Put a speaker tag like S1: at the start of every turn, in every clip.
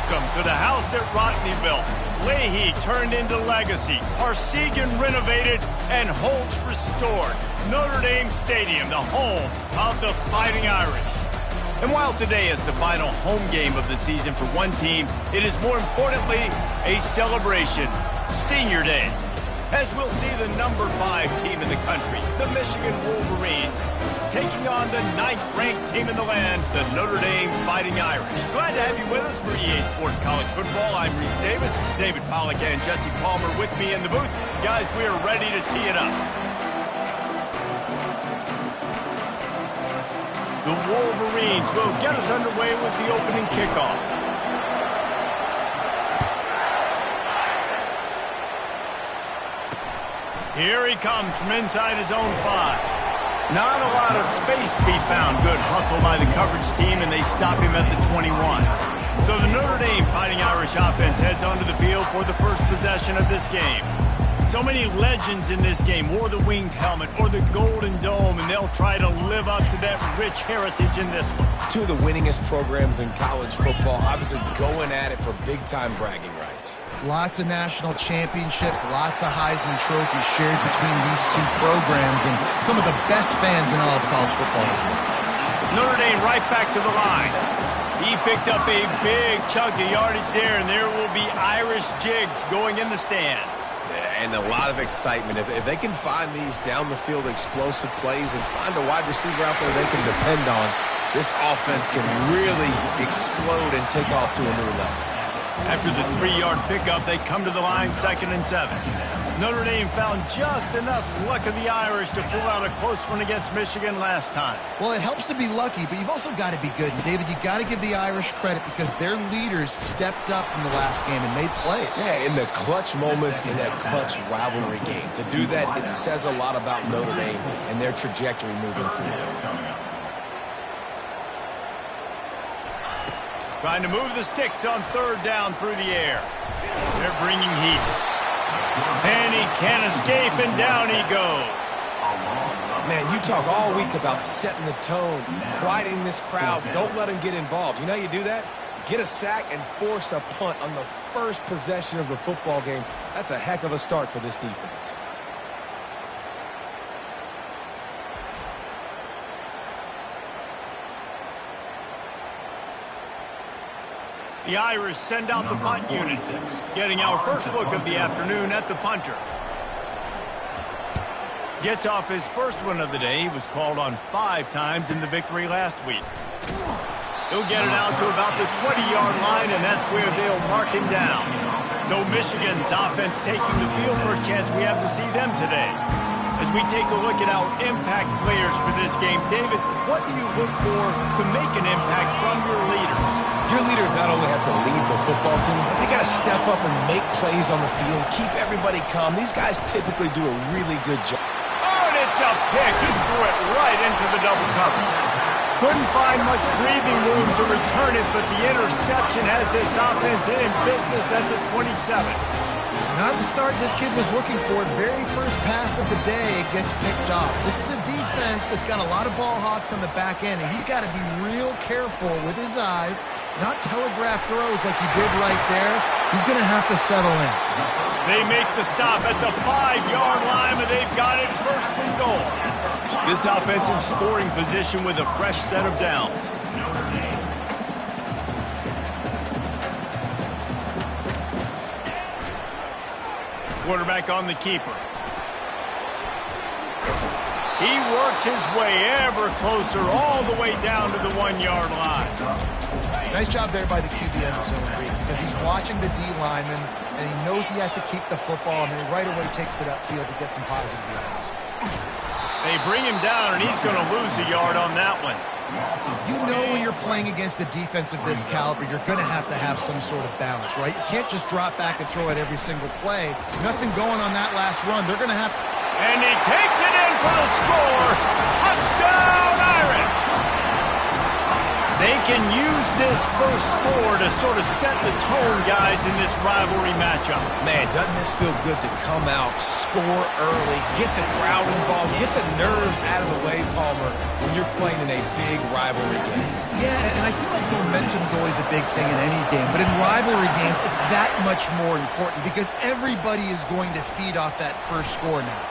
S1: Welcome to the house that Rodney built. Leahy turned into legacy. Parsegan renovated and Holtz restored. Notre Dame Stadium, the home of the Fighting Irish. And while today is the final home game of the season for one team, it is more importantly a celebration. Senior Day. As we'll see the number 5 team in the country, the Michigan Wolverines, taking on the 9th-ranked team in the land, the Notre Dame Fighting Irish. Glad to have you with us for EA Sports College Football. I'm Reese Davis, David Pollack and Jesse Palmer with me in the booth. Guys, we are ready to tee it up. The Wolverines will get us underway with the opening kickoff. Here he comes from inside his own 5. Not a lot of space to be found. Good hustle by the coverage team, and they stop him at the 21. So the Notre Dame Fighting Irish offense heads onto the field for the first possession of this game. So many legends in this game wore the winged helmet or the golden dome, and they'll try to live up to that rich heritage in this one.
S2: Two of the winningest programs in college football, obviously going at it for big-time bragging rights.
S3: Lots of national championships, lots of Heisman trophies shared between these two programs, and some of the best fans in all of college football as well.
S1: Notre Dame right back to the line. He picked up a big chunk of yardage there, and there will be Irish jigs going in the stands.
S2: And a lot of excitement. If they can find these down-the-field explosive plays and find a wide receiver out there they can depend on, this offense can really explode and take off to a new level.
S1: After the 3-yard pickup, they come to the line 2nd and 7. Notre Dame found just enough luck of the Irish to pull out a close one against Michigan last time.
S3: Well, it helps to be lucky, but you've also got to be good. And David, you got to give the Irish credit because their leaders stepped up in the last game and made plays.
S2: Yeah, in the clutch moments in that clutch rivalry game. To do that, it says a lot about Notre Dame and their trajectory moving forward.
S1: Trying to move the sticks on 3rd down through the air. They're bringing heat. And he can't escape, and down he goes.
S2: Man, you talk all week about setting the tone, quieting this crowd. Don't let them get involved. You know how you do that? Get a sack and force a punt on the first possession of the football game. That's a heck of a start for this defense.
S1: The Irish send out the punt unit, getting our first look of the afternoon at the punter. Gets off his first one of the day. He was called on 5 times in the victory last week. He'll get it out to about the 20-yard line, and that's where they'll mark him down. So Michigan's offense taking the field for a chance. We have to see them today. As we take a look at our impact players for this game, David, what do you look for to make an impact from your leaders?
S2: Your leaders not only have to lead the football team, but they got to step up and make plays on the field, keep everybody calm. These guys typically do a really good job.
S1: Oh, and it's a pick. He threw it right into the double coverage. Couldn't find much breathing room to return it, but the interception has this offense in business at the 27.
S3: Not the start this kid was looking for. Very first pass of the day gets picked off. This is a defense that's got a lot of ball hawks on the back end, and he's got to be real careful with his eyes, not telegraph throws like he did right there. He's going to have to settle in.
S1: They make the stop at the 5-yard line, and they've got it 1st and goal. This offensive scoring position with a fresh set of downs. Quarterback on the keeper. He works his way ever closer all the way down to the 1-yard line.
S3: Nice job there by the QB in the zone read because he's watching the D lineman and he knows he has to keep the football, and then he right away takes it upfield to get some positive yards.
S1: They bring him down, and he's going to lose a yard on that one.
S3: You know when you're playing against a defense of this caliber, you're going to have some sort of balance, right? You can't just drop back and throw it every single play. Nothing going on that last run. They're going to have...
S1: And he takes it in for the score. Touchdown, Irish! They can use this first score to sort of set the tone, guys, in this rivalry matchup.
S2: Man, doesn't this feel good to come out, score early, get the crowd involved, get the nerves out of the way, Palmer, when you're playing in a big rivalry game.
S3: Yeah, and I feel like momentum is always a big thing in any game, but in rivalry games, it's that much more important because everybody is going to feed off that first score now.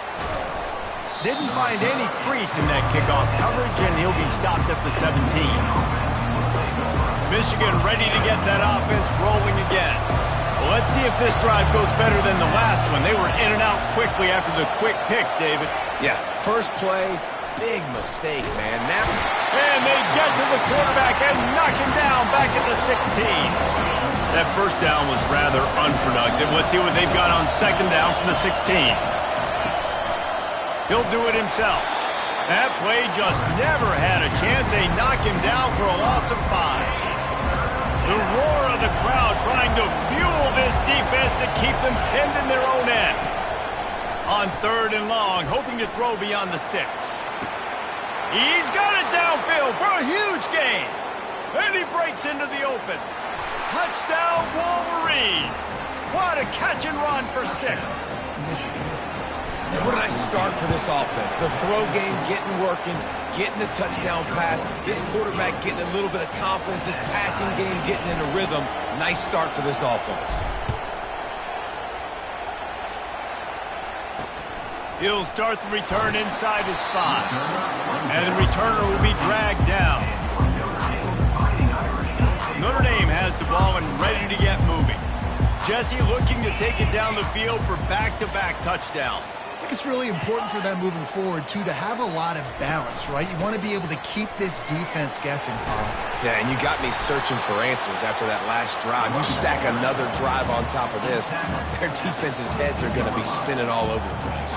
S1: Didn't find any crease in that kickoff coverage, and he'll be stopped at the 17. Michigan ready to get that offense rolling again. Well, let's see if this drive goes better than the last one. They were in and out quickly after the quick pick, David.
S2: Yeah, first play, big mistake, man. Now,
S1: and they get to the quarterback and knock him down back at the 16. That first down was rather unproductive. Let's see what they've got on second down from the 16. He'll do it himself. That play just never had a chance. They knock him down for a loss of 5. The roar of the crowd trying to fuel this defense to keep them pinned in their own end. On third and long, hoping to throw beyond the sticks. He's got it downfield for a huge gain. And he breaks into the open. Touchdown, Wolverines. What a catch and run for 6.
S2: And what a nice start for this offense. The throw game getting working, getting the touchdown pass. This quarterback getting a little bit of confidence. This passing game getting in a rhythm. Nice start for this offense.
S1: He'll start the return inside his 5. And the returner will be dragged down. Notre Dame has the ball and ready to get moving. Jesse looking to take it down the field for back-to-back touchdowns.
S3: I think it's really important for them moving forward, too, to have a lot of balance, right? You want to be able to keep this defense guessing, Paul.
S2: Yeah, and you got me searching for answers after that last drive. You stack another drive on top of this, their defense's heads are going to be spinning all over the place.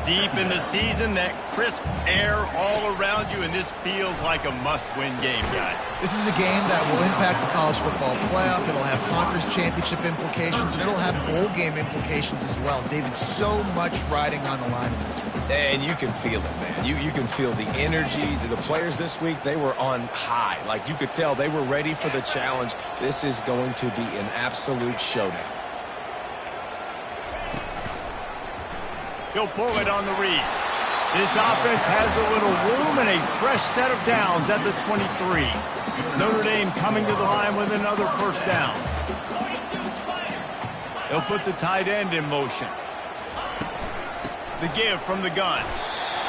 S1: Deep in the season, that crisp air all around you, and this feels like a must-win game, guys.
S3: This is a game that will impact the college football playoff. It'll have conference championship implications, and it'll have bowl game implications as well. David, so much riding on the line in this one.
S2: And you can feel it, man. You can feel the energy. The players this week, they were on high. Like, you could tell they were ready for the challenge. This is going to be an absolute showdown.
S1: He'll pull it on the read. This offense has a little room and a fresh set of downs at the 23. Notre Dame coming to the line with another first down. He'll put the tight end in motion. The give from the gun.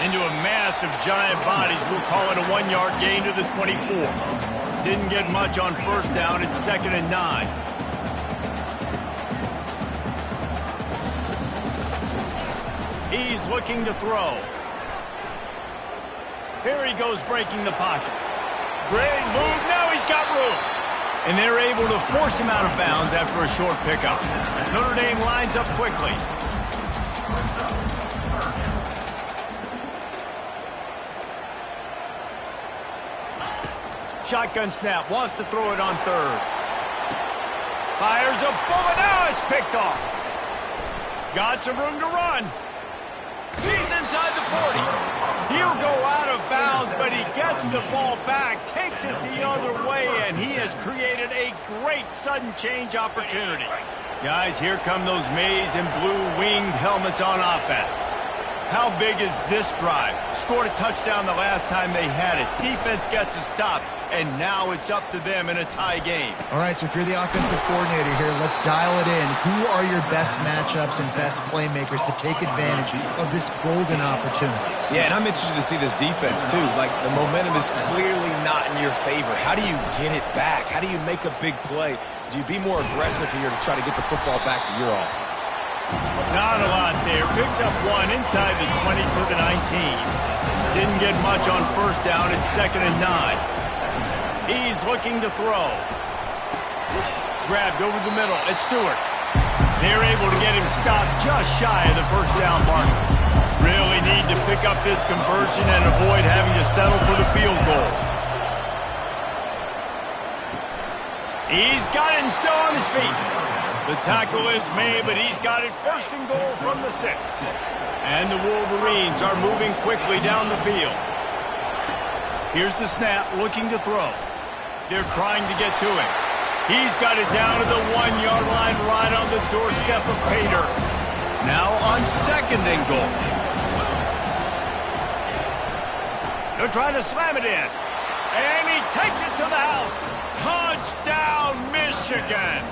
S1: Into a mass of giant bodies. We'll call it a 1-yard gain to the 24. Didn't get much on first down. It's 2nd and 9. He's looking to throw. Here he goes breaking the pocket. Great move. Now he's got room. And they're able to force him out of bounds after a short pickup. Notre Dame lines up quickly. Shotgun snap. Wants to throw it on third. Fires a bullet. Now it's picked off. Got some room to run. He's inside the 40. He'll go out of bounds, but he gets the ball back, takes it the other way, and he has created a great sudden change opportunity. Guys, here come those maize and blue winged helmets on offense. How big is this drive? Scored a touchdown the last time they had it. Defense gets a stop, and now it's up to them in a tie game.
S3: All right, so if you're the offensive coordinator here, let's dial it in. Who are your best matchups and best playmakers to take advantage of this golden opportunity?
S2: Yeah, and I'm interested to see this defense, too. Like, the momentum is clearly not in your favor. How do you get it back? How do you make a big play? Do you be more aggressive here to try to get the football back to your offense?
S1: Not a lot there. Picks up one inside the 20 to the 19. Didn't get much on first down. It's 2nd and 9. He's looking to throw. Grabbed over the middle. It's Stewart. They're able to get him stopped just shy of the first down marker. Really need to pick up this conversion and avoid having to settle for the field goal. He's got it and still on his feet. The tackle is made, but he's got it 1st and goal from the 6. And the Wolverines are moving quickly down the field. Here's the snap, looking to throw. They're trying to get to him. He's got it down to the 1-yard line right on the doorstep of pay dirt. Now on 2nd and goal. They're trying to slam it in. And he takes it to the house. Touchdown, Michigan.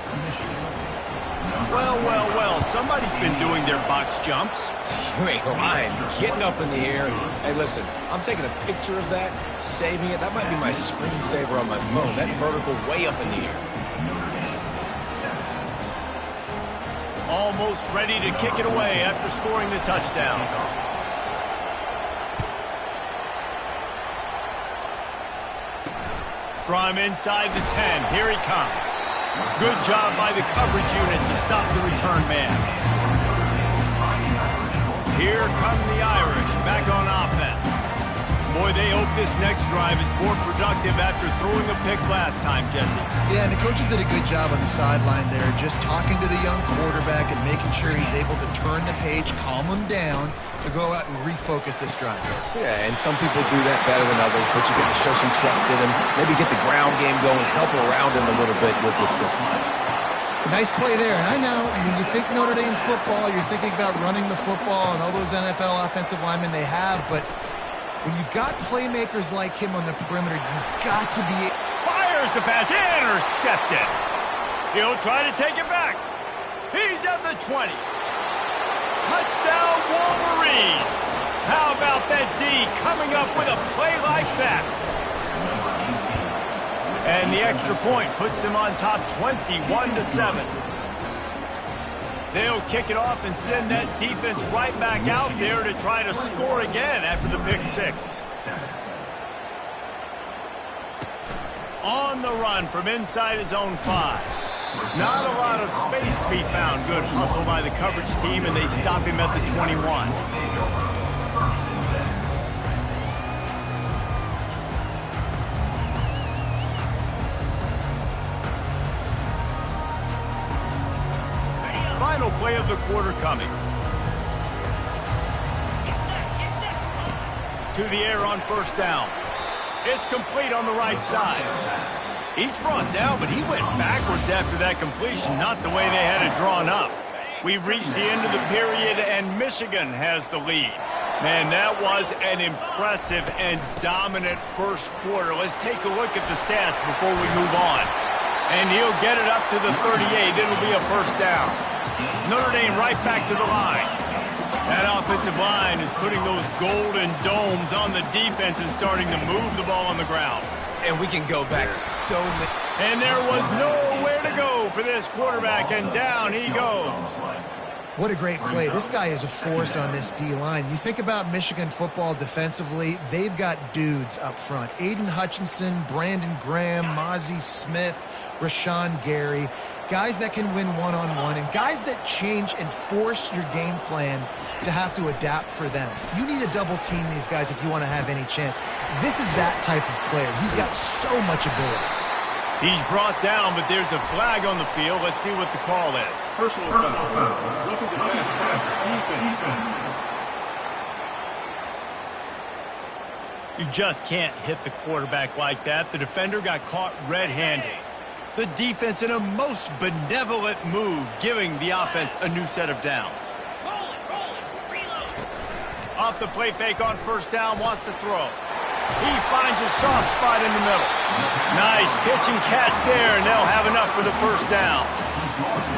S1: Well, well, well. Somebody's been doing their box jumps.
S2: You ain't lying. Getting up in the air. Hey, listen, I'm taking a picture of that, saving it. That might be my screensaver on my phone. That vertical way up in the air.
S1: Almost ready to kick it away after scoring the touchdown. From inside the 10, here he comes. Good job by the coverage unit to stop the return man. Here come the Irish back on offense. Boy, they hope this next drive is more productive after throwing a pick last time, Jesse.
S3: Yeah, and the coaches did a good job on the sideline there, just talking to the young quarterback and making sure he's able to turn the page, calm him down, to go out and refocus this drive.
S2: Yeah, and some people do that better than others, but you got to show some trust in him, maybe get the ground game going, help around him a little bit with the system.
S3: Nice play there, and I know, when you think Notre Dame football, you're thinking about running the football and all those NFL offensive linemen they have, but when you've got playmakers like him on the perimeter, you've got to be...
S1: Fires the pass, intercepted. He'll try to take it back. He's at the 20. Touchdown, Wolverines. How about that D coming up with a play like that? And the extra point puts them on top 21-7. They'll kick it off and send that defense right back out there to try to score again after the pick 6. On the run from inside his own 5. Not a lot of space to be found. Good hustle by the coverage team, and they stop him at the 21. Final play of the quarter coming. To the air on 1st down. It's complete on the right side. He's brought down, but he went backwards after that completion, not the way they had it drawn up. We've reached the end of the period, and Michigan has the lead. Man, that was an impressive and dominant first quarter. Let's take a look at the stats before we move on. And he'll get it up to the 38. It'll be a 1st down. Notre Dame right back to the line. That offensive line is putting those golden domes on the defense and starting to move the ball on the ground.
S2: And we can go back so many...
S1: And there was nowhere to go for this quarterback, and down he goes.
S3: What a great play. This guy is a force on this D-line. You think about Michigan football defensively, they've got dudes up front. Aiden Hutchinson, Brandon Graham, Mozzie Smith, Rashawn Gary. Guys that can win one-on-one, and guys that change and force your game plan to have to adapt for them. You need to double-team these guys if you want to have any chance. This is that type of player. He's got so much ability.
S1: He's brought down, but there's a flag on the field. Let's see what the call is.
S4: Personal foul. Roughing the pass. Defense.
S1: You just can't hit the quarterback like that. The defender got caught red-handed. The defense in a most benevolent move, giving the offense a new set of downs. Off the play fake on 1st down, wants to throw. He finds a soft spot in the middle. Nice pitch and catch there, and they'll have enough for the 1st down.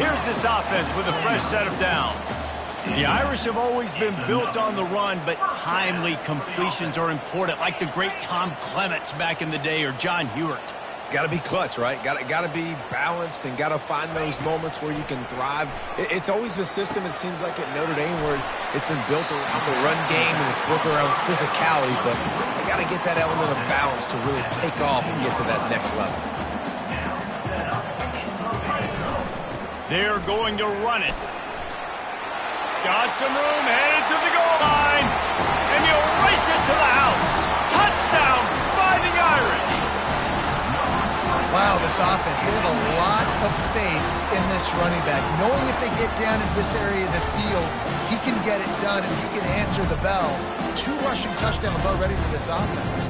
S1: Here's this offense with a fresh set of downs. The Irish have always been built on the run, but timely completions are important, like the great Tom Clements back in the day or John Hewart.
S2: Got to be clutch, right? Got to be balanced and got to find those moments where you can thrive. It's always a system, it seems like, at Notre Dame where it's been built around the run game and it's built around physicality, but they got to get that element of balance to really take off and get to that next level.
S1: They're going to run it. Got some room, headed to the goal line, and he'll race it to the house. Touchdown, Fighting Irish.
S3: Wow, this offense, they have a lot of faith in this running back. Knowing if they get down in this area of the field, he can get it done and he can answer the bell. 2 rushing touchdowns already for this offense.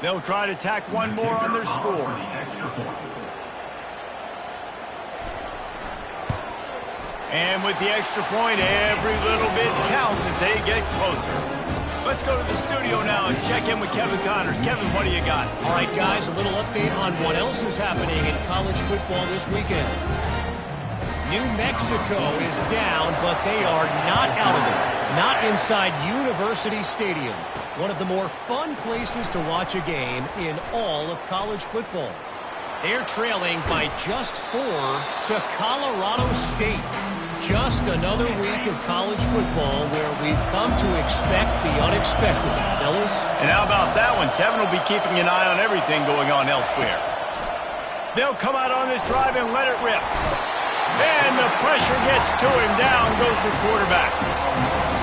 S1: They'll try to tack one more on their score. And with the extra point, every little bit counts as they get closer. Let's go to the studio now and check in with Kevin Connors. Kevin, what do you got?
S5: All right, guys, a little update on what else is happening in college football this weekend. New Mexico is down, but they are not out of it. Not inside University Stadium, one of the more fun places to watch a game in all of college football. They're trailing by just 4 to Colorado State. Just another week of college football where we've come to expect the unexpected, fellas.
S1: And how about that one? Kevin will be keeping an eye on everything going on elsewhere. They'll come out on this drive and let it rip. And the pressure gets to him. Down goes the quarterback.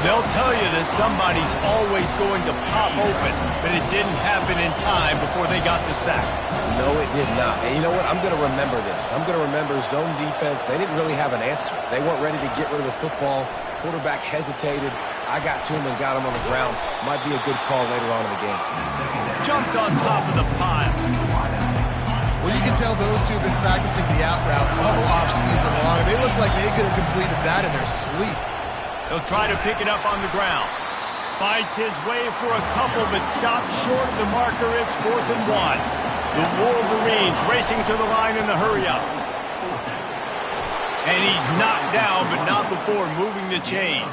S1: They'll tell you that somebody's always going to pop open, but it didn't happen in time before they got the sack.
S2: No, it did not. And you know what? I'm going to remember this. I'm going to remember zone defense. They didn't really have an answer. They weren't ready to get rid of the football. Quarterback hesitated. I got to him and got him on the ground. Might be a good call later on in the game.
S1: Jumped on top of the pile.
S3: Well, you can tell those two have been practicing the out route all offseason long. They look like they could have completed that in their sleep.
S1: He'll try to pick it up on the ground. Fights his way for a couple, but stops short of the marker. It's 4th and 1. The Wolverines racing to the line in the hurry-up. And he's knocked down, but not before moving the chains.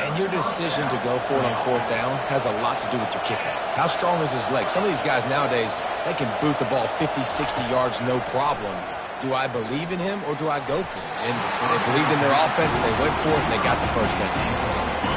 S2: And your decision to go for it on 4th down has a lot to do with your kicker. How strong is his leg? Some of these guys nowadays, they can boot the ball 50, 60 yards, no problem. Do I believe in him or do I go for it? And they believed in their offense, they went for it, and they got the first down.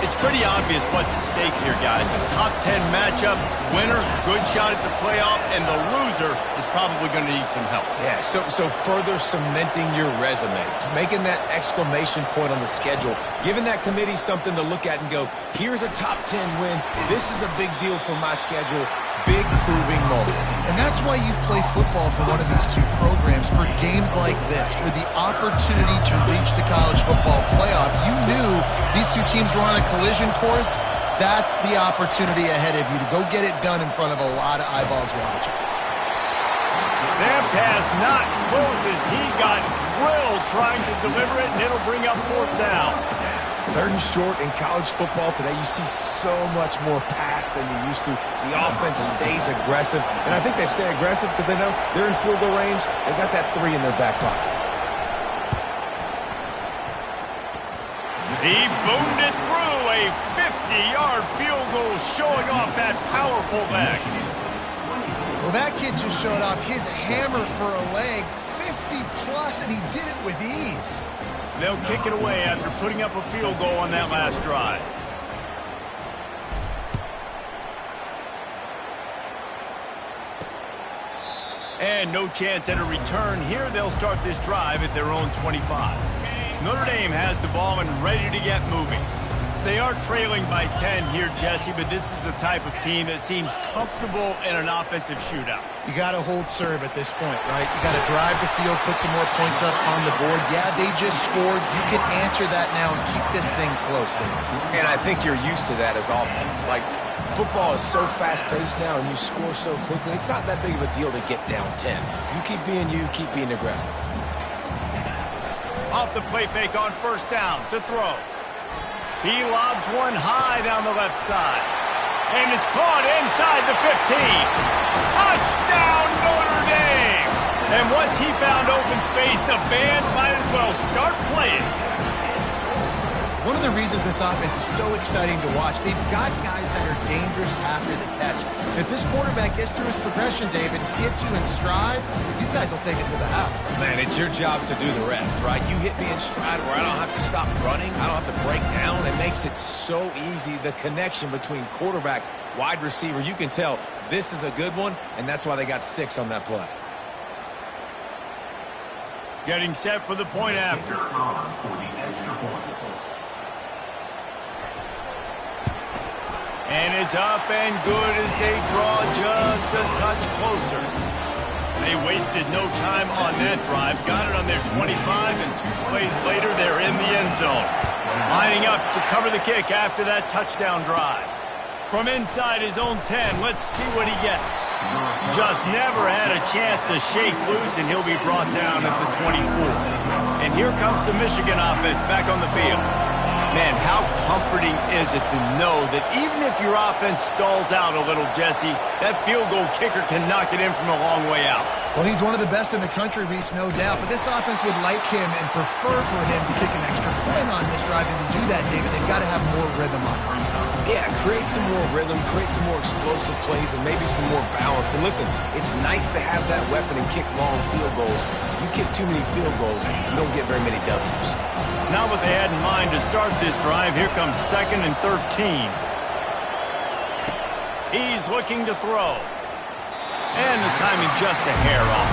S1: It's pretty obvious what's at stake here, guys. A top 10 matchup, winner, good shot at the playoff, and the loser is probably going to need some help.
S2: Yeah, so further cementing your resume, making that exclamation point on the schedule, giving that committee something to look at and go, here's a top 10 win. This is a big deal for my schedule. Big proving moment.
S3: And that's why you play football for one of these two programs, for games like this, for the opportunity to reach the college football playoff. You knew these two teams were on a collision course. That's the opportunity ahead of you to go get it done in front of a lot of eyeballs watching.
S1: That pass not close as he got drilled trying to deliver it, and it'll bring up 4th down.
S2: 3rd and short in college football today, you see so much more pass than you used to. The offense stays aggressive, and I think they stay aggressive because they know they're in field goal range. They got that 3 in their back pocket.
S1: He boomed it through a 50-yard field goal, showing off that powerful leg.
S3: Well, that kid just showed off his hammer for a leg, 50-plus, and he did it with ease.
S1: They'll kick it away after putting up a field goal on that last drive. And no chance at a return here. They'll start this drive at their own 25. Notre Dame has the ball and ready to get moving. They are trailing by 10 here, Jesse, but this is the type of team that seems comfortable in an offensive shootout.
S3: You got to hold serve at this point, right? You got to drive the field, put some more points up on the board. Yeah, they just scored. You can answer that now and keep this thing close, Dave.
S2: And I think you're used to that as offense. Like, football is so fast-paced now and you score so quickly, it's not that big of a deal to get down 10. You keep being aggressive.
S1: Off the play fake on 1st down to throw. He lobs one high down the left side. And it's caught inside the 15. Touchdown, Notre Dame! And once he found open space, the band might as well start playing.
S3: One of the reasons this offense is so exciting to watch, they've got guys that are dangerous after the catch. And if this quarterback gets through his progression, David, gets you in stride, these guys will take it to the house.
S2: Man, it's your job to do the rest, right? You hit me in stride where I don't have to stop running. I don't have to break down. It makes it so easy, the connection between quarterback, wide receiver. You can tell this is a good one, and that's why they got 6 on that play.
S1: Getting set for the point after. And it's up and good as they draw just a touch closer. They wasted no time on that drive. Got it on their 25, and 2 plays later, they're in the end zone. Lining up to cover the kick after that touchdown drive. From inside his own 10, let's see what he gets. Just never had a chance to shake loose, and he'll be brought down at the 24. And here comes the Michigan offense back on the field. Man, how comforting is it to know that even if your offense stalls out a little, Jesse, that field goal kicker can knock it in from a long way out.
S3: Well, he's one of the best in the country, Reese, no doubt. But this offense would like him and prefer for him to kick an extra point on this drive. And to do that, David, they've got to have more rhythm on offense.
S2: Yeah, create some more rhythm, create some more explosive plays, and maybe some more balance. And listen, it's nice to have that weapon and kick long field goals. You kick too many field goals, you don't get very many W's.
S1: Not what they had in mind to start this drive. Here comes 2nd and 13. He's looking to throw. And the timing just a hair off.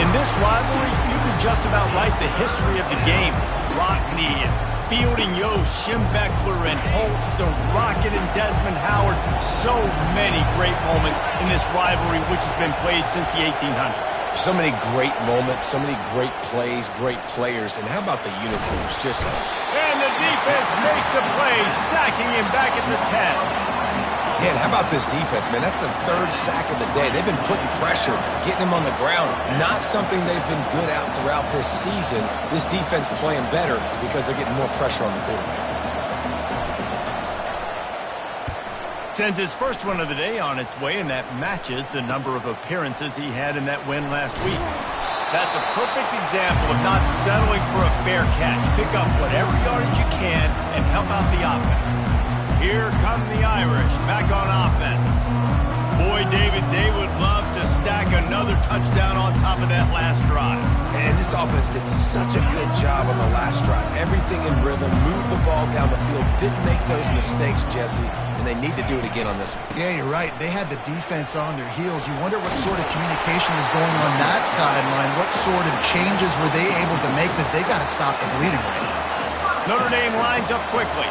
S1: In this rivalry, you could just about write the history of the game. Rockne and Fielding Yost, Schembechler and Holtz, the Rocket and Desmond Howard. So many great moments in this rivalry, which has been played since the 1800s.
S2: So many great moments, so many great plays, great players. And how about the uniforms?
S1: And the defense makes a play, sacking him back at the 10.
S2: Yeah, and how about this defense, man? That's the 3rd sack of the day. They've been putting pressure, getting him on the ground. Not something they've been good at throughout this season. This defense playing better because they're getting more pressure on the quarterback.
S1: Sends his first one of the day on its way, and that matches the number of appearances he had in that win last week. That's a perfect example of not settling for a fair catch. Pick up whatever yardage you can and help out the offense. Here come the Irish back on offense. Boy, David, they would love to stack another touchdown on top of that last drive.
S2: And this offense did such a good job on the last drive. Everything in rhythm, moved the ball down the field, didn't make those mistakes, Jesse, and they need to do it again on this one.
S3: Yeah, you're right. They had the defense on their heels. You wonder what sort of communication was going on that sideline. What sort of changes were they able to make, because they got to stop the bleeding right now.
S1: Notre Dame lines up quickly.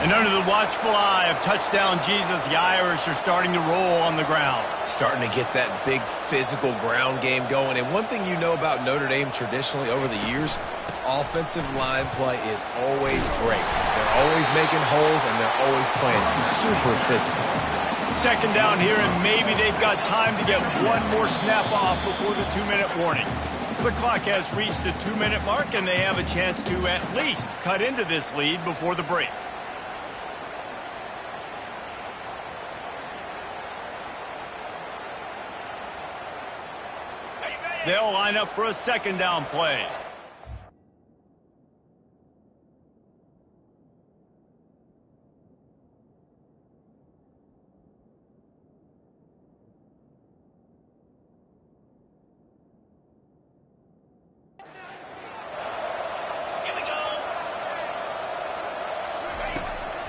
S1: And under the watchful eye of touchdown Jesus, the Irish are starting to roll on the ground.
S2: Starting to get that big physical ground game going. And one thing you know about Notre Dame traditionally over the years, offensive line play is always great. They're always making holes, and they're always playing super physical.
S1: 2nd down here, and maybe they've got time to get one more snap off before the 2-minute warning. The clock has reached the 2-minute mark, and they have a chance to at least cut into this lead before the break. They'll line up for a 2nd down play.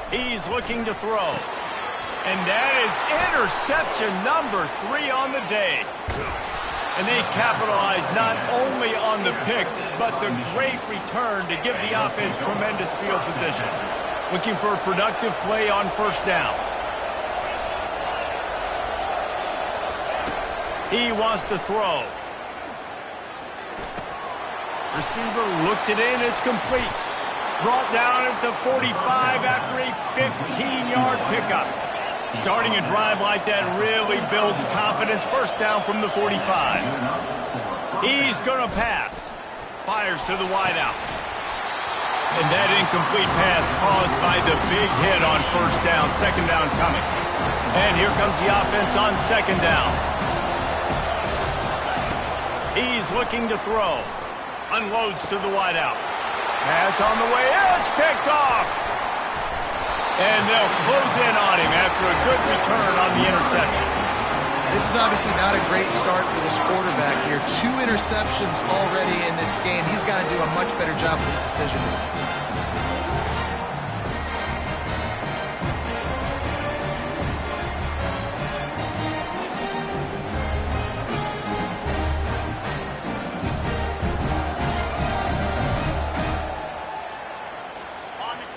S1: He's looking to throw. And that is interception number 3 on the day. And they capitalize not only on the pick, but the great return to give the offense tremendous field position. Looking for a productive play on 1st down. He wants to throw. Receiver looks it in. It's complete. Brought down at the 45 after a 15-yard pickup. Starting a drive like that really builds confidence. 1st down from the 45. He's going to pass. Fires to the wideout. And that incomplete pass caused by the big hit on 1st down. 2nd down coming. And here comes the offense on 2nd down. He's looking to throw. Unloads to the wideout. Pass on the way. It's picked off. And they'll close in on him after a good return on the interception.
S3: This is obviously not a great start for this quarterback here. 2 interceptions already in this game. He's got to do a much better job with his decision.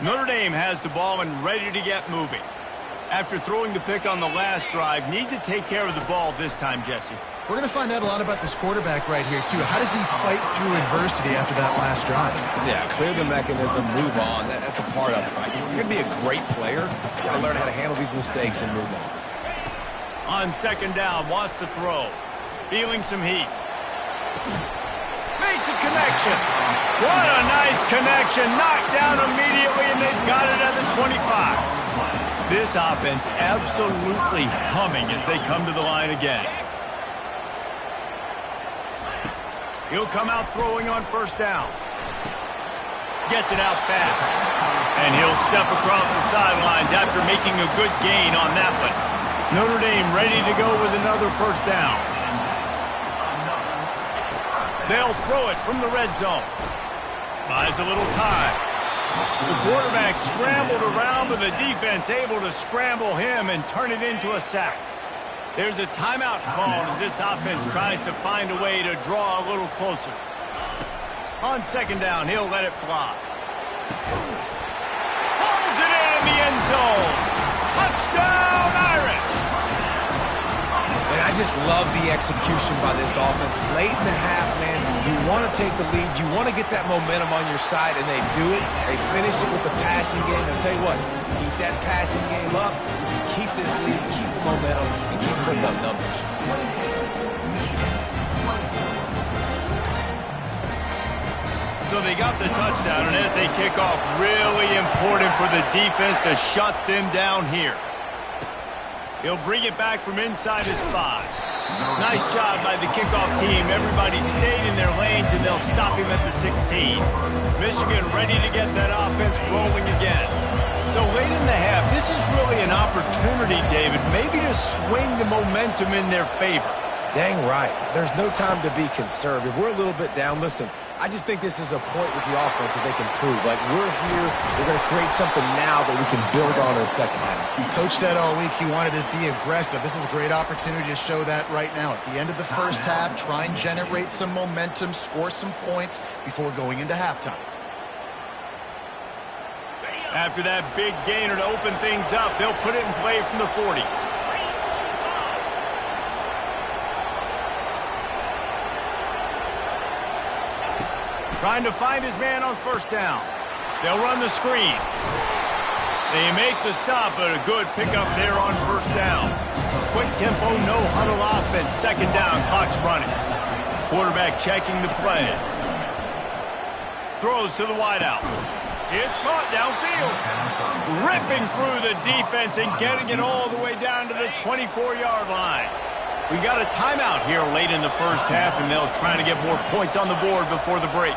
S1: Notre Dame has the ball and ready to get moving. After throwing the pick on the last drive, need to take care of the ball this time, Jesse.
S3: We're going to find out a lot about this quarterback right here, too. How does he fight through adversity after that last drive?
S2: Yeah, clear the mechanism, move on. That's a part of it, right? You're going to be a great player. You got to learn how to handle these mistakes and move on.
S1: On second down, wants to throw. Feeling some heat. Makes a connection. What a nice connection. Knocked down immediately, and they've got it at the 25. This offense absolutely humming as they come to the line again. He'll come out throwing on first down. Gets it out fast. And he'll step across the sidelines after making a good gain on that one. Notre Dame ready to go with another first down. They'll throw it from the red zone. Buys a little time. The quarterback scrambled around, but the defense able to scramble him and turn it into a sack. There's a timeout called as this offense tries to find a way to draw a little closer. On second down, he'll let it fly. Pulls it in the end zone. Touchdown, Irish!
S2: And I just love the execution by this offense. Late in the half, man, you want to take the lead. You want to get that momentum on your side, and they do it. They finish it with the passing game. I'll tell you what, keep that passing game up. Keep this lead, keep the momentum, and keep putting up numbers.
S1: So they got the touchdown, and as they kick off, really important for the defense to shut them down here. He'll bring it back from inside his 5. Nice job by the kickoff team. Everybody stayed in their lanes, and they'll stop him at the 16. Michigan ready to get that offense rolling again. So late in the half, this is really an opportunity, David, maybe to swing the momentum in their favor.
S2: Dang right. There's no time to be conservative. We're a little bit down. Listen, I just think this is a point with the offense that they can prove. Like, we're here, we're going to create something now that we can build on in the second half.
S3: Coach said all week he wanted to be aggressive. This is a great opportunity to show that right now. At the end of the first half, try and generate some momentum, score some points before going into halftime.
S1: After that big gainer to open things up, they'll put it in play from the 40. Trying to find his man on first down. They'll run the screen. They make the stop, but a good pickup there on first down. Quick tempo, no huddle offense. Second down, clock's running. Quarterback checking the play. Throws to the wideout. It's caught downfield. Ripping through the defense and getting it all the way down to the 24-yard line. We got a timeout here late in the first half, and they'll try to get more points on the board before the break.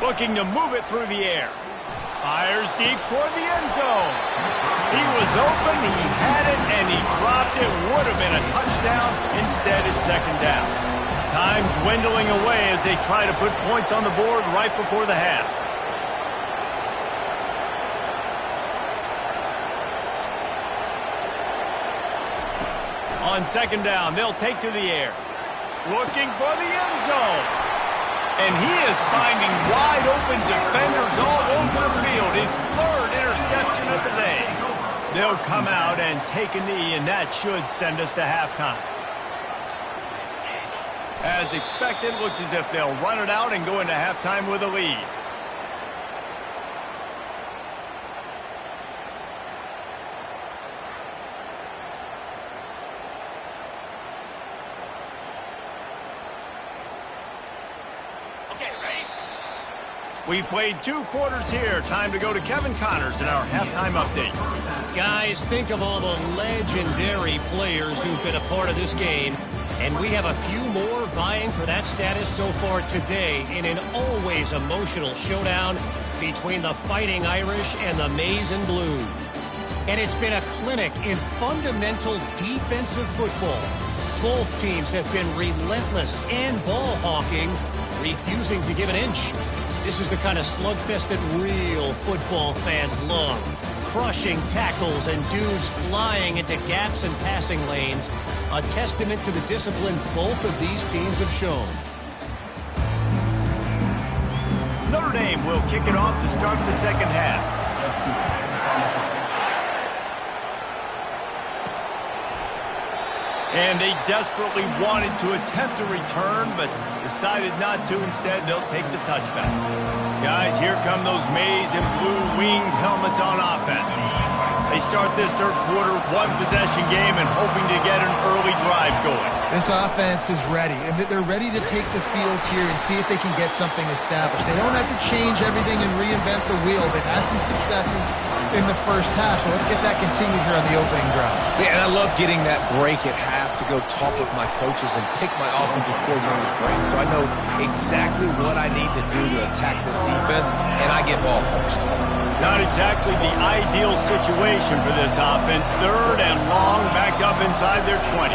S1: Looking to move it through the air. Fires deep toward the end zone. He was open, he had it, and he dropped it. Would have been a touchdown. Instead, it's second down. Time dwindling away as they try to put points on the board right before the half. On second down, they'll take to the air. Looking for the end zone. And he is finding wide open defenders all over the field. His third interception of the day. They'll come out and take a knee, and that should send us to halftime. As expected, looks as if they'll run it out and go into halftime with a lead. We played 2 quarters here. Time to go to Kevin Connors in our halftime update.
S5: Guys, think of all the legendary players who've been a part of this game. And we have a few more vying for that status so far today in an always emotional showdown between the Fighting Irish and the Maize and Blue. And it's been a clinic in fundamental defensive football. Both teams have been relentless and ball hawking, refusing to give an inch. This is the kind of slugfest that real football fans love. Crushing tackles and dudes flying into gaps and passing lanes. A testament to the discipline both of these teams have shown.
S1: Notre Dame will kick it off to start the second half. And they desperately wanted to attempt a return, but decided not to. Instead, they'll take the touchback. Guys, here come those maize and blue winged helmets on offense. They start this third quarter one-possession game and hoping to get an early drive going.
S3: This offense is ready, and they're ready to take the field here and see if they can get something established. They don't have to change everything and reinvent the wheel. They've had some successes in the first half, so let's get that continued here on the opening drive.
S2: Yeah, and I love getting that break at half to go talk with my coaches and pick my offensive coordinator's brain so I know exactly what I need to do to attack this defense, and I get ball first.
S1: Not exactly the ideal situation for this offense. Third and long, back up inside their 20.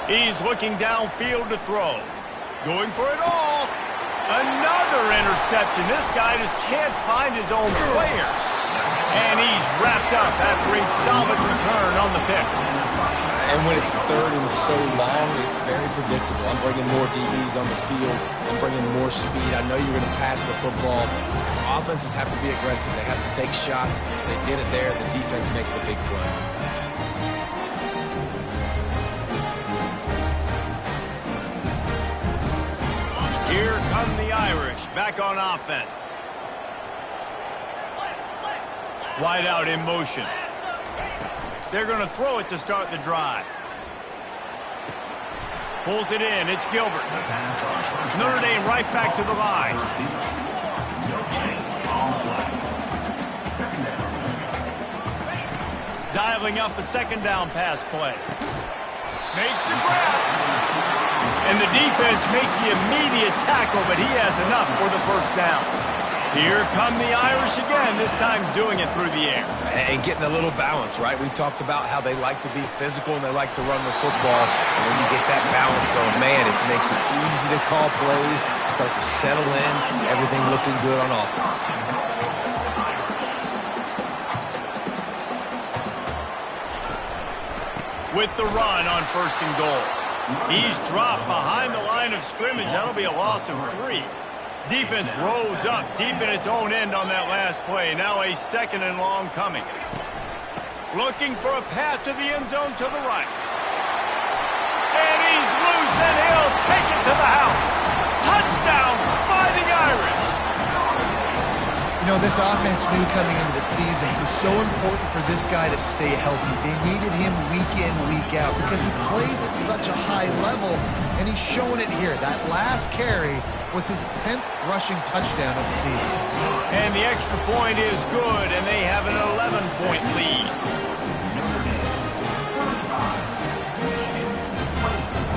S1: He's looking downfield to throw. Going for it all. Another interception. This guy just can't find his own players. And he's wrapped up after a solid return on the pick.
S2: And when it's third and so long, it's very predictable. I'm bringing more DBs on the field. I'm bringing more speed. I know you're going to pass the football. Offenses have to be aggressive. They have to take shots. They did it there. The defense makes the big play.
S1: Here come the Irish, back on offense. Wide out in motion. They're going to throw it to start the drive. Pulls it in. It's Gilbert. Notre Dame right back to the line. Dialing up a second down pass play. Makes the grab. And the defense makes the immediate tackle, but he has enough for the first down. Here come the Irish again, this time doing it through the air.
S2: And getting a little balance, right? We talked about how they like to be physical and they like to run the football. And when you get that balance going, man, it makes it easy to call plays, start to settle in, everything looking good on offense.
S1: With the run on first and goal. He's dropped behind the line of scrimmage. That'll be a loss of 3. Defense rose up deep in its own end on that last play. Now a second and long coming. Looking for a path to the end zone to the right. And he's loose and he'll take it to the house. Touchdown, Fighting Irish.
S3: You know, this offense knew coming into the season it was so important for this guy to stay healthy. They needed him week in, week out because he plays at such a high level, and he's showing it here. That last carry was his 10th rushing touchdown of the season.
S1: And the extra point is good, and they have an 11-point lead.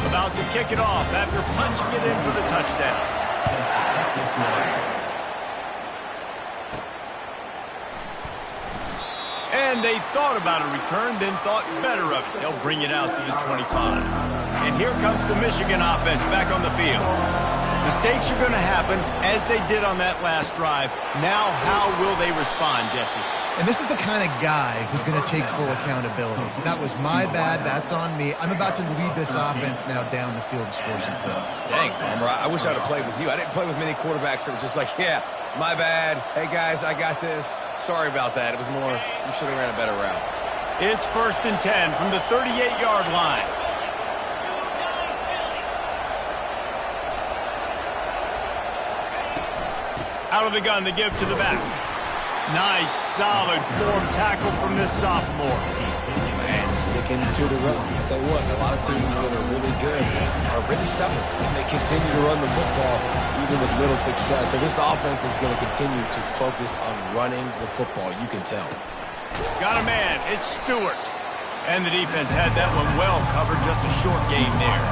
S1: About to kick it off after punching it in for the touchdown. And they thought about a return, then thought better of it. They'll bring it out to the 25. And here comes the Michigan offense back on the field. Mistakes are going to happen, as they did on that last drive. Now, how will they respond, Jesse?
S3: And this is the kind of guy who's going to take full accountability. That was my bad. That's on me. I'm about to lead this offense now down the field and score some points.
S2: Dang, Palmer, I wish I would have played with you. I didn't play with many quarterbacks that were just like, yeah, my bad. Hey, guys, I got this. Sorry about that. It was more, you should have ran a better route.
S1: It's 1st and 10 from the 38-yard line. Out of the gun to give to the back. Nice, solid form tackle from this sophomore.
S2: Man, sticking to the run. I'll tell you what, a lot of teams that are really good are really stubborn, and they continue to run the football even with little success. So this offense is going to continue to focus on running the football. You can tell.
S1: Got a man. It's Stewart. And the defense had that one well covered. Just a short game there.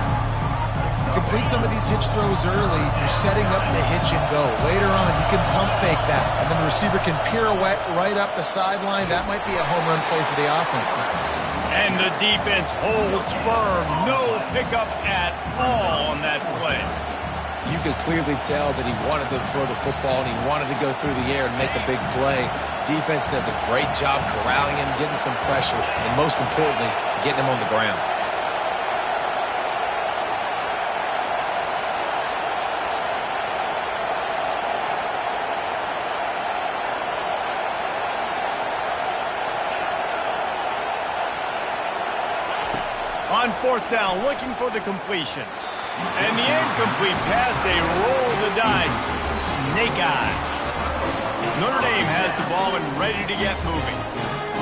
S3: Complete some of these hitch throws early, you're setting up the hitch and go. Later on, you can pump fake that, and then the receiver can pirouette right up the sideline. That might be a home run play for the offense.
S1: And the defense holds firm. No pickup at all on that play.
S2: You could clearly tell that he wanted to throw the football, and he wanted to go through the air and make a big play. Defense does a great job corralling him, getting some pressure, and most importantly, getting him on the ground.
S1: On 4th down, looking for the completion. And the incomplete pass, they roll the dice. Snake eyes. Notre Dame has the ball and ready to get moving.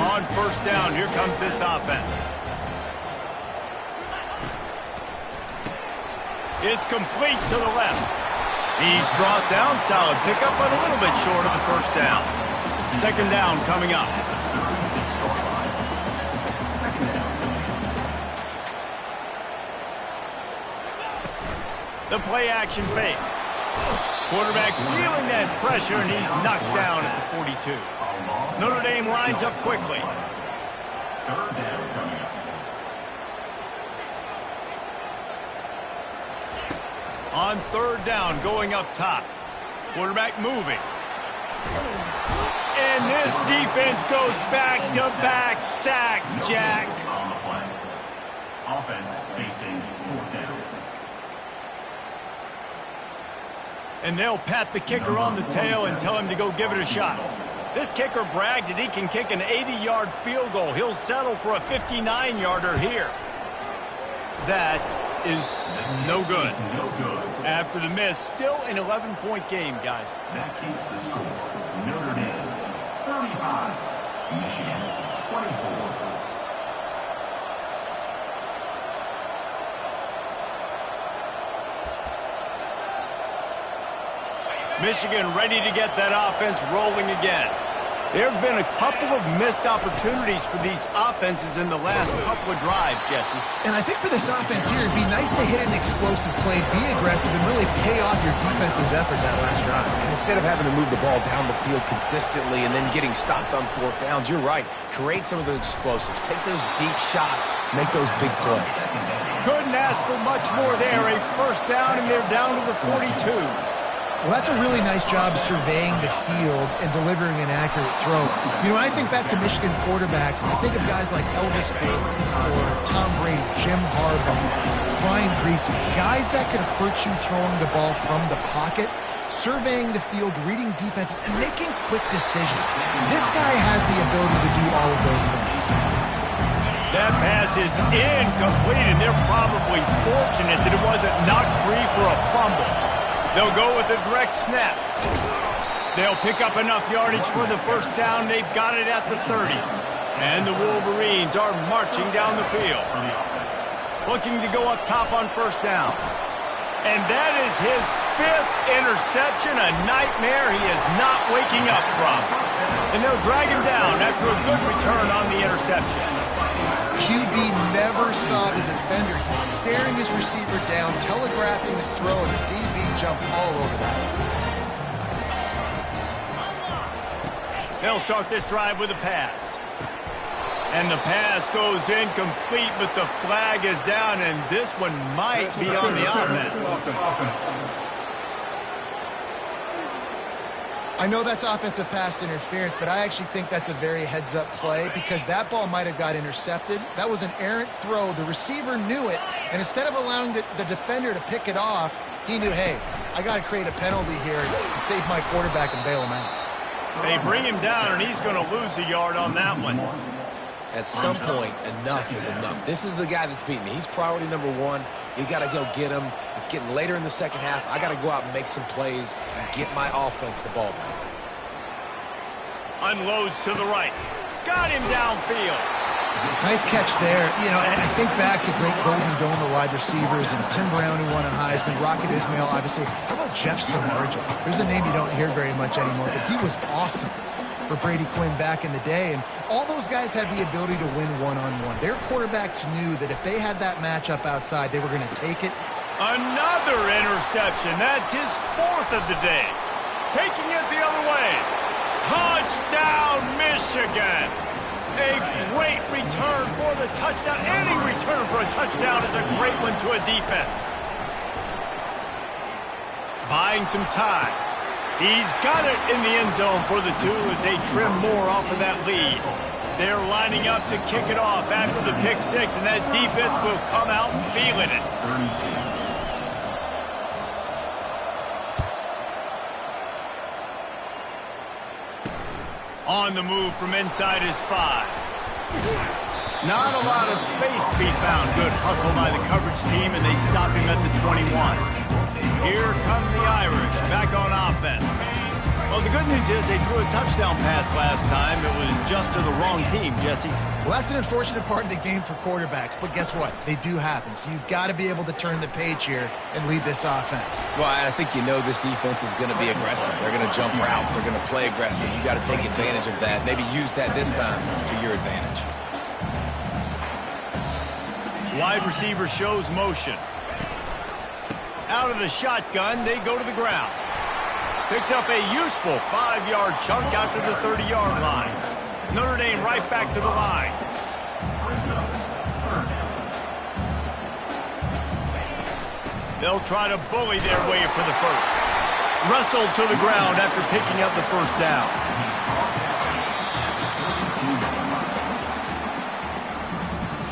S1: On 1st down, here comes this offense. It's complete to the left. He's brought down, solid pickup, but a little bit short of the 1st down. 2nd down coming up. The play action fake. Quarterback feeling that pressure, and he's knocked down at the 42. Notre Dame lines up quickly.
S4: 3rd down coming up.
S1: On 3rd down, going up top. Quarterback moving. And this defense goes back-to-back sack, Jack.
S4: On the play. Offense facing 4th down.
S1: And they'll pat the kicker on the tail and tell him to go give it a shot. This kicker bragged that he can kick an 80-yard field goal. He'll settle for a 59-yarder here. That is no good. After the miss, still an 11-point game, guys.
S4: That keeps the score. Notre Dame 35, Michigan 24.
S1: Michigan ready to get that offense rolling again. There have been a couple of missed opportunities for these offenses in the last couple of drives, Jesse.
S3: And I think for this offense here, it'd be nice to hit an explosive play, be aggressive, and really pay off your defense's effort that last drive.
S2: And instead of having to move the ball down the field consistently and then getting stopped on 4th downs, you're right. Create some of those explosives. Take those deep shots. Make those big plays.
S1: Couldn't ask for much more there. A 1st down, and they're down to the 42.
S3: Well, that's a really nice job surveying the field and delivering an accurate throw. You know, when I think back to Michigan quarterbacks, I think of guys like Elvis Green or Tom Brady, Jim Harbaugh, Brian Griese, guys that could hurt you throwing the ball from the pocket, surveying the field, reading defenses, and making quick decisions. This guy has the ability to do all of those things.
S1: That pass is incomplete, and they're probably fortunate that it wasn't knocked free for a fumble. They'll go with a direct snap. They'll pick up enough yardage for the 1st down. They've got it at the 30. And the Wolverines are marching down the field. Looking to go up top on 1st down. And that is his 5th interception, a nightmare he is not waking up from. And they'll drag him down after a good return on the interception.
S3: QB never saw the defender. He's staring his receiver down, telegraphing his throw, and the DB jumped all over that.
S1: They'll start this drive with a pass. And the pass goes incomplete, but the flag is down, and this one might be on the offense.
S3: I know that's offensive pass interference, but I actually think that's a very heads-up play because that ball might have got intercepted. That was an errant throw. The receiver knew it, and instead of allowing the defender to pick it off, he knew, hey, I got to create a penalty here and save my quarterback and bail him out.
S1: They bring him down, and he's going to lose a yard on that one.
S2: At some point, enough is enough. This is the guy that's beating me. He's priority number 1. We got to go get him. It's getting later in the 2nd half. I got to go out and make some plays and get my offense the ball back.
S1: Unloads to the right. Got him downfield.
S3: Nice catch there. You know, and I think back to great Golden Dome wide receivers and Tim Brown, who won a Heisman, Rocket Ismail, obviously. How about Jeff Samardzija? There's a name you don't hear very much anymore, but he was awesome for Brady Quinn back in the day, and all those guys had the ability to win one-on-one. Their quarterbacks knew that if they had that matchup outside, they were going to take it.
S1: Another interception. That's his 4th of the day. Taking it the other way. Touchdown, Michigan. A great return for the touchdown. Any return for a touchdown is a great one to a defense. Buying some time. He's got it in the end zone for the 2 as they trim more off of that lead. They're lining up to kick it off after the pick 6, and that defense will come out feeling it. On the move from inside his 5. Not a lot of space to be found. Good hustle by the coverage team, and they stop him at the 21. Here come the Irish, back on offense. Well, the good news is they threw a touchdown pass last time. It was just to the wrong team, Jesse.
S3: Well, that's an unfortunate part of the game for quarterbacks, but guess what? They do happen, so you've got to be able to turn the page here and lead this offense.
S2: Well, I think you know this defense is going to be aggressive. They're going to jump routes. They're going to play aggressive. You got to take advantage of that. Maybe use that this time to your advantage.
S1: Wide receiver shows motion. Out of the shotgun, they go to the ground. Picks up a useful 5-yard chunk out to the 30-yard line. Notre Dame right back to the line. They'll try to bully their way for the first. Wrestled to the ground after picking up the first down.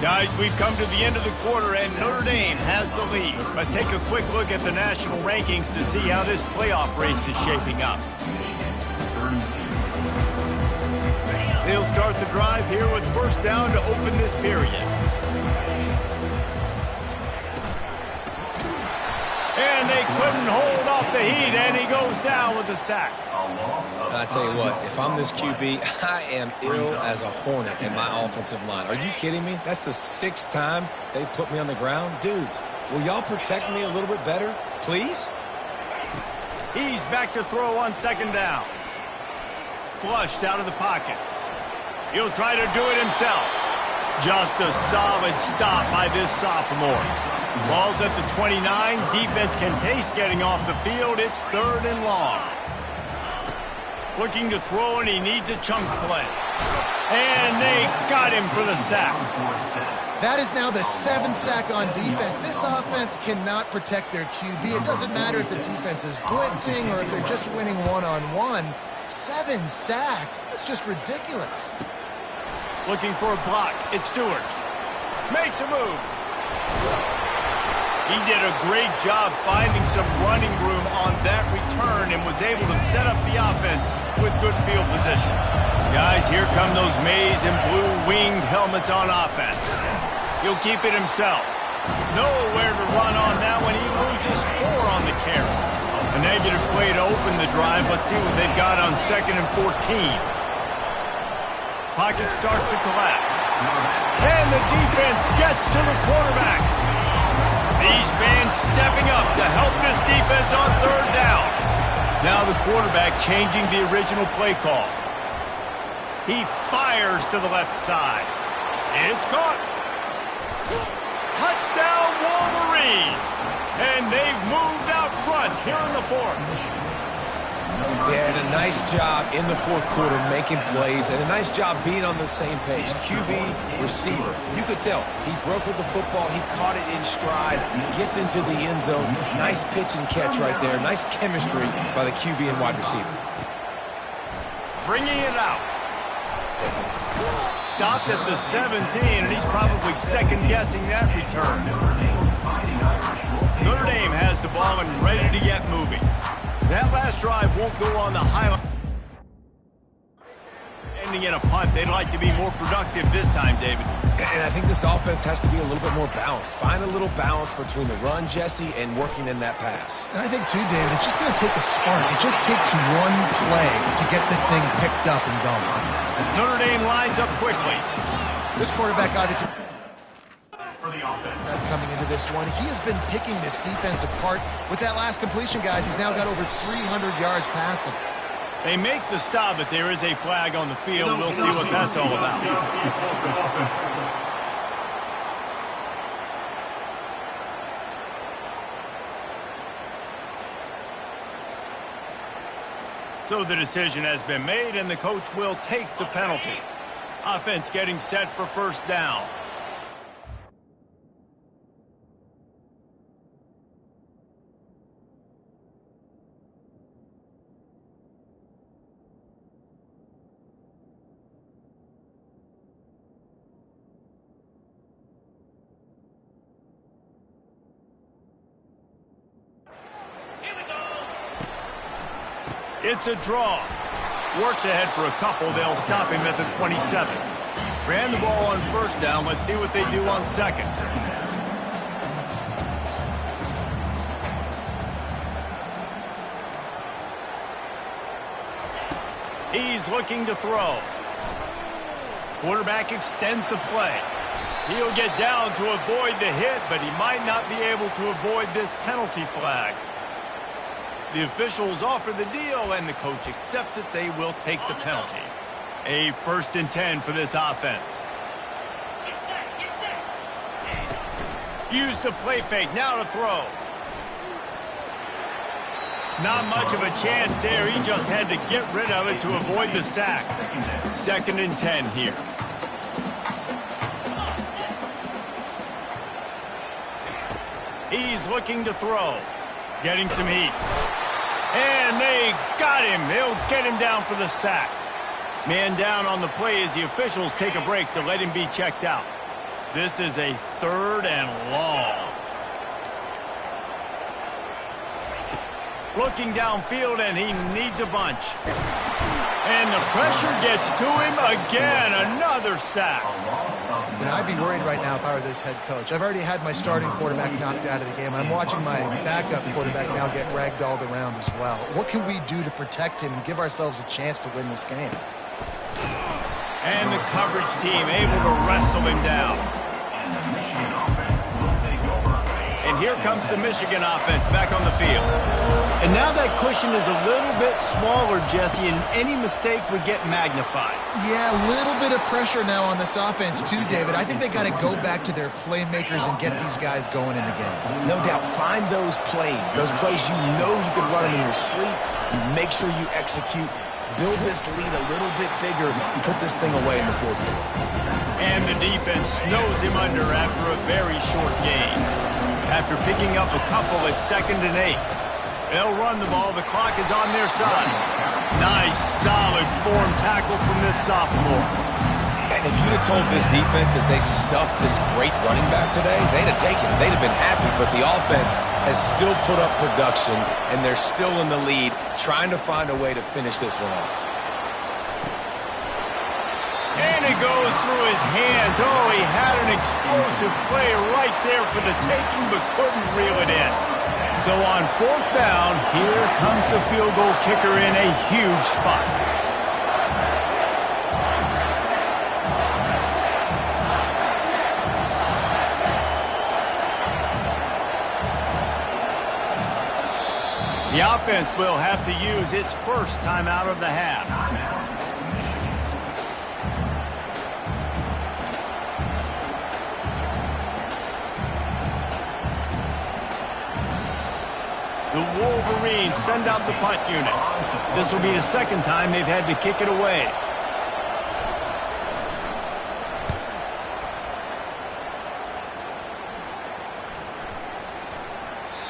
S1: Guys, we've come to the end of the quarter, and Notre Dame has the lead. Let's take a quick look at the national rankings to see how this playoff race is shaping up. They'll start the drive here with first down to open this period. And they couldn't hold off the heat, and he goes down with a sack.
S2: I tell you what, if I'm this QB, I am ill as a hornet in my offensive line. Are you kidding me? That's the 6th time they put me on the ground. Dudes, will y'all protect me a little bit better, please?
S1: He's back to throw on second down. Flushed out of the pocket. He'll try to do it himself. Just a solid stop by this sophomore. Ball's at the 29. Defense can taste getting off the field. It's 3rd and long. Looking to throw, and he needs a chunk play. And they got him for the sack.
S3: That is now the 7th sack on defense. This offense cannot protect their QB. It doesn't matter if the defense is blitzing or if they're just winning one-on-one. 7 sacks? That's just ridiculous.
S1: Looking for a block. It's Stewart. Makes a move. He did a great job finding some running room on that return and was able to set up the offense with good field position. Guys, here come those maize and blue winged helmets on offense. He'll keep it himself. Nowhere to run on that when he loses 4 on the carry. A negative play to open the drive. Let's see what they've got on 2nd and 14. Pocket starts to collapse. And the defense gets to the quarterback. These fans stepping up to help this defense on 3rd down. Now the quarterback changing the original play call. He fires to the left side. It's caught. Touchdown Wolverines. And they've moved out front here in the 4th.
S2: They had a nice job in the 4th quarter making plays and a nice job being on the same page. QB, receiver. You could tell he broke with the football. He caught it in stride, gets into the end zone. Nice pitch and catch right there. Nice chemistry by the QB and wide receiver.
S1: Bringing it out. Stopped at the 17, and he's probably second-guessing that return. Notre Dame has the ball and ready to get moving. That last drive won't go on the highlight. Ending in a punt, they'd like to be more productive this time, David.
S2: And I think this offense has to be a little bit more balanced. Find a little balance between the run, Jesse, and working in that pass.
S3: And I think, too, David, it's just going to take a spark. It just takes one play to get this thing picked up and going.
S1: Notre Dame lines up quickly.
S3: This quarterback obviously
S4: For the offense.
S3: coming into this one. He has been picking this defense apart. With that last completion, guys, he's now got over 300 yards passing.
S1: They make the stop, but there is a flag on the field. We'll see what that's all about. So the decision has been made, and the coach will take the penalty. Offense getting set for first down. It's a draw. Works ahead for a couple. They'll stop him at the 27. Ran the ball on first down. Let's see what they do on second. He's looking to throw. Quarterback extends the play. He'll get down to avoid the hit, but he might not be able to avoid this penalty flag. The officials offer the deal, and the coach accepts it. They will take the penalty. A 1st and 10 for this offense. Use the play fake. Now to throw. Not much of a chance there. He just had to get rid of it to avoid the sack. 2nd and 10 here. He's looking to throw. Getting some heat. And they got him. They'll get him down for the sack. Man down on the play as the officials take a break to let him be checked out. This is a 3rd and long. Looking downfield, and he needs a bunch. And the pressure gets to him again. Another sack.
S3: You know, I'd be worried right now if I were this head coach. I've already had my starting quarterback knocked out of the game. I'm watching my backup quarterback now get ragdolled around as well. What can we do to protect him and give ourselves a chance to win this game?
S1: And the coverage team able to wrestle him down. And here comes the Michigan offense back on the field. And now that cushion is a little bit smaller, Jesse, and any mistake would get magnified.
S3: Yeah, a little bit of pressure now on this offense too, David. I think they got to go back to their playmakers and get these guys going in the game.
S2: No doubt. Find those plays you know you can run them in your sleep. You make sure you execute. Build this lead a little bit bigger. Put this thing away in the 4th quarter.
S1: And the defense snows him under after a very short gain. After picking up a couple at 2nd and 8. They'll run the ball. The clock is on their side. Nice, solid form tackle from this sophomore.
S2: And if you'd have told this defense that they stuffed this great running back today, they'd have taken it. They'd have been happy. But the offense has still put up production, and they're still in the lead, trying to find a way to finish this one off.
S1: And it goes through his hands. Oh, he had an explosive play right there for the taking, but couldn't reel it in. So on 4th down, here comes the field goal kicker in a huge spot. The offense will have to use its first timeout of the half. The Wolverines send out the punt unit. This will be the 2nd time they've had to kick it away.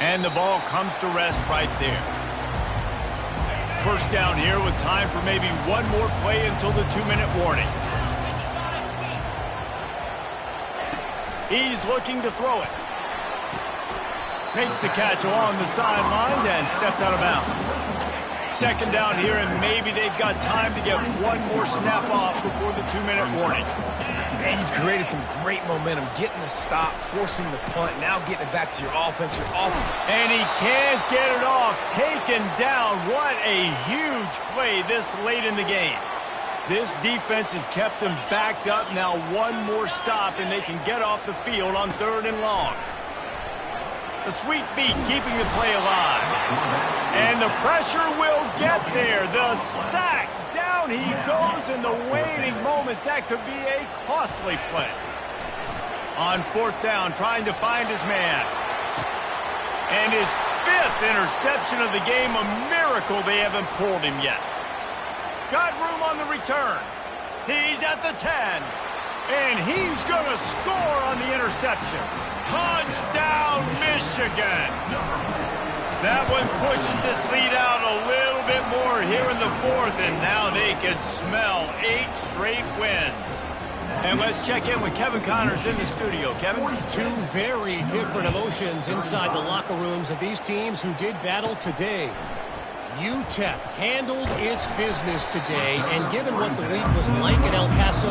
S1: And the ball comes to rest right there. 1st down here with time for maybe one more play until the 2-minute warning. He's looking to throw it. Makes the catch along the sidelines and steps out of bounds. 2nd down here, and maybe they've got time to get one more snap off before the 2-minute warning.
S2: Man, you've created some great momentum, getting the stop, forcing the punt, now getting it back to your offense.
S1: And he can't get it off. Taken down. What a huge play this late in the game. This defense has kept them backed up. Now one more stop, and they can get off the field on 3rd and long. The sweet feet keeping the play alive. And the pressure will get there. The sack. Down he goes in the waning moments. That could be a costly play. On 4th down, trying to find his man. And his 5th interception of the game. A miracle they haven't pulled him yet. Got room on the return. He's at the 10. And he's going to score on the interception. Touchdown, Michigan. That one pushes this lead out a little bit more here in the 4th, and now they can smell 8 straight wins. And let's check in with Kevin Connors in the studio. Kevin?
S5: 2 very different emotions inside the locker rooms of these teams who did battle today. UTEP handled its business today, and given what the week was like in El Paso,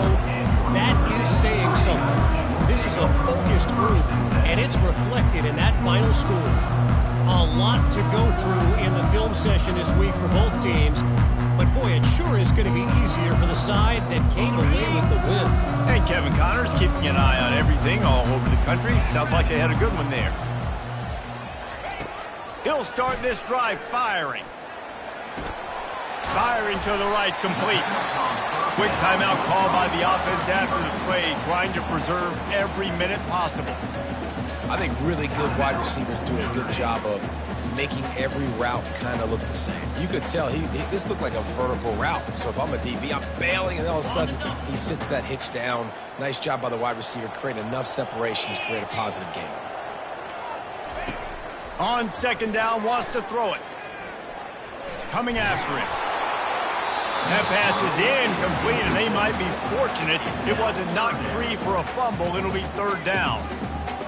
S5: That is saying something. This is a focused group, and it's reflected in that final score. A lot to go through in the film session this week for both teams. But, boy, it sure is going to be easier for the side that came away with the win.
S1: And Kevin Connors keeping an eye on everything all over the country. Sounds like they had a good one there. He'll start this drive firing. Firing to the right, complete. Quick timeout call by the offense after the play, trying to preserve every minute possible.
S2: I think really good wide receivers do a good job of making every route kind of look the same. You could tell this looked like a vertical route. So if I'm a DB, I'm bailing, and all of a sudden he sits that hitch down. Nice job by the wide receiver, creating enough separation to create a positive gain.
S1: On second down, wants to throw it. Coming after him. That pass is incomplete, and they might be fortunate it wasn't knocked free for a fumble. It'll be third down.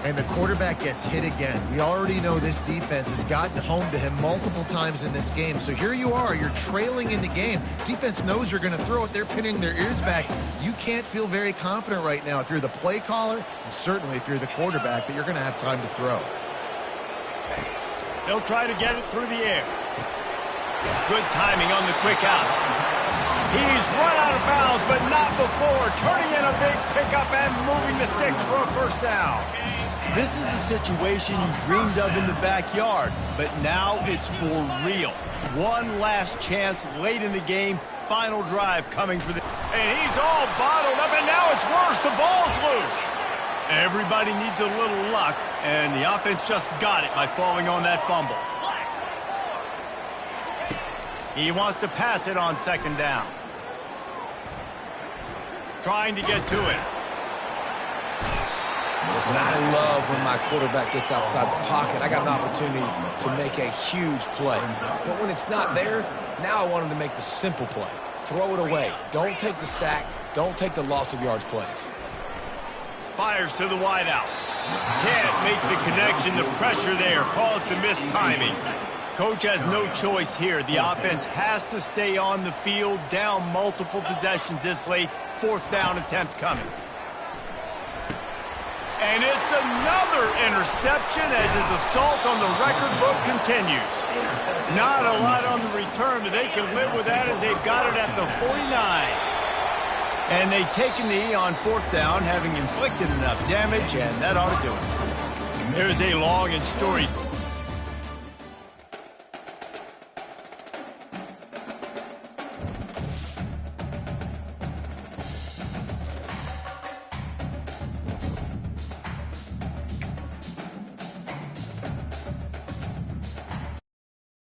S3: And the quarterback gets hit again. We already know this defense has gotten home to him multiple times in this game. So here you are, you're trailing in the game. Defense knows you're going to throw it. They're pinning their ears back. You can't feel very confident right now if you're the play caller, and certainly if you're the quarterback, that you're going to have time to throw.
S1: They'll try to get it through the air. Good timing on the quick out. He's run out of bounds, but not before. Turning in a big pickup and moving the sticks for a first down. This is a situation you dreamed of in the backyard, but now it's for real. One last chance late in the game. Final drive coming for the... And he's all bottled up, and now it's worse. The ball's loose. Everybody needs a little luck, and the offense just got it by falling on that fumble. He wants to pass it on second down. Trying to get to it.
S2: Listen, I love when my quarterback gets outside the pocket. I got an opportunity to make a huge play. But when it's not there, now I want him to make the simple play. Throw it away. Don't take the sack. Don't take the loss of yards plays.
S1: Fires to the wideout. Can't make the connection. The pressure there caused the missed timing. Coach has no choice here. The offense has to stay on the field, down multiple possessions this late. Fourth down attempt coming. And it's another interception as his assault on the record book continues. Not a lot on the return, but they can live with that as they've got it at the 49. And they take a knee on fourth down, having inflicted enough damage, and that ought to do it. There's a long and storied